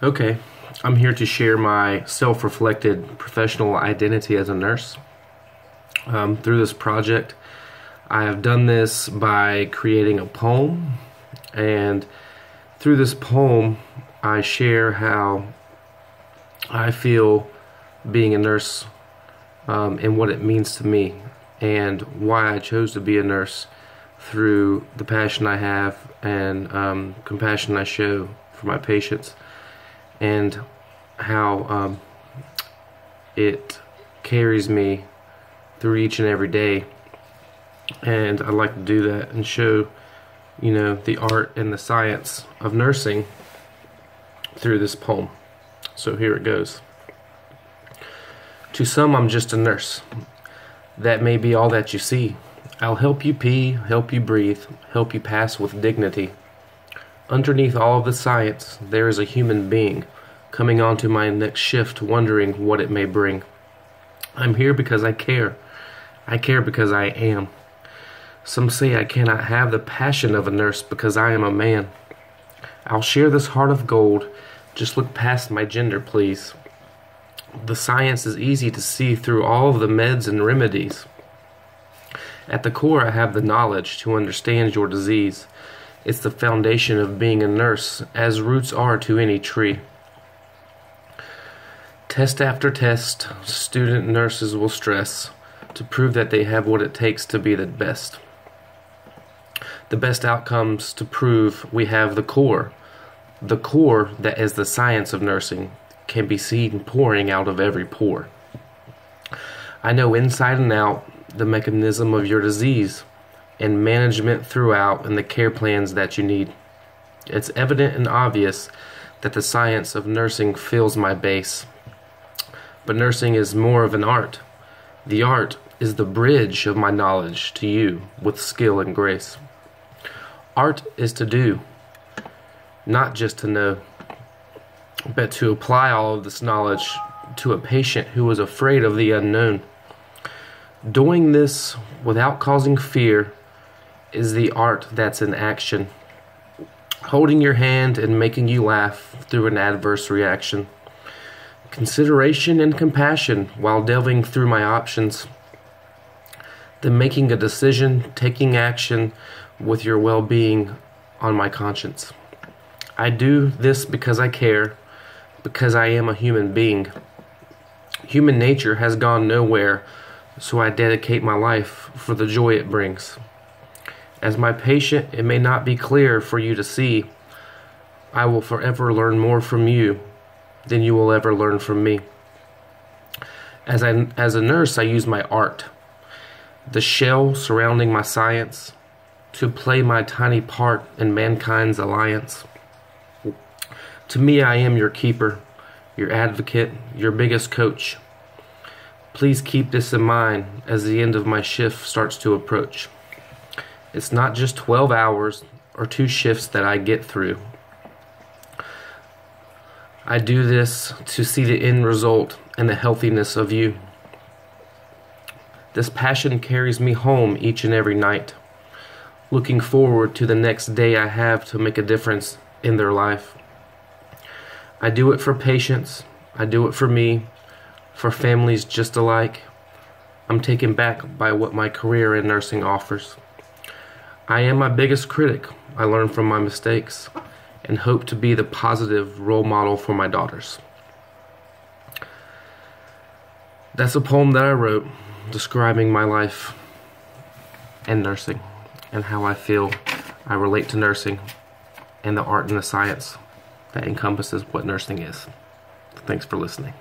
Okay, I'm here to share my self-reflected professional identity as a nurse. Through this project, I have done this by creating a poem, and through this poem, I share how I feel being a nurse and what it means to me, and why I chose to be a nurse through the passion I have and compassion I show for my patients, and how it carries me through each and every day. And I'd like to do that and show, the art and the science of nursing through this poem. So here it goes. To some, I'm just a nurse. That may be all that you see. I'll help you pee, help you breathe, help you pass with dignity. Underneath all of the science, there is a human being coming onto my next shift, wondering what it may bring. I'm here because I care. I care because I am. Some say I cannot have the passion of a nurse because I am a man. I'll share this heart of gold. Just look past my gender, please. The science is easy to see through all of the meds and remedies. At the core, I have the knowledge to understand your disease. It's the foundation of being a nurse, as roots are to any tree. Test after test, student nurses will stress to prove that they have what it takes to be the best. The best outcomes to prove we have the core. The core that is the science of nursing can be seen pouring out of every pore. I know inside and out the mechanism of your disease and management throughout and the care plans that you need. It's evident and obvious that the science of nursing fills my base. But nursing is more of an art. The art is the bridge of my knowledge to you with skill and grace. Art is to do, not just to know, but to apply all of this knowledge to a patient who is afraid of the unknown. Doing this without causing fear is the art that's in action. Holding your hand and making you laugh through an adverse reaction. Consideration and compassion while delving through my options. Then making a decision, taking action with your well-being on my conscience. I do this because I care, because I am a human being. Human nature has gone nowhere, so I dedicate my life for the joy it brings. As my patient, it may not be clear for you to see. I will forever learn more from you than you will ever learn from me. As a nurse, I use my art, the shell surrounding my science, to play my tiny part in mankind's alliance. To me, I am your keeper, your advocate, your biggest coach. Please keep this in mind as the end of my shift starts to approach. It's not just 12 hours or 2 shifts that I get through. I do this to see the end result and the healthiness of you. This passion carries me home each and every night, looking forward to the next day I have to make a difference in their life. I do it for patients, I do it for me, for families just alike. I'm taken back by what my career in nursing offers. I am my biggest critic. I learn from my mistakes and hope to be the positive role model for my daughters. That's a poem that I wrote describing my life and nursing and how I feel I relate to nursing and the art and the science that encompasses what nursing is. Thanks for listening.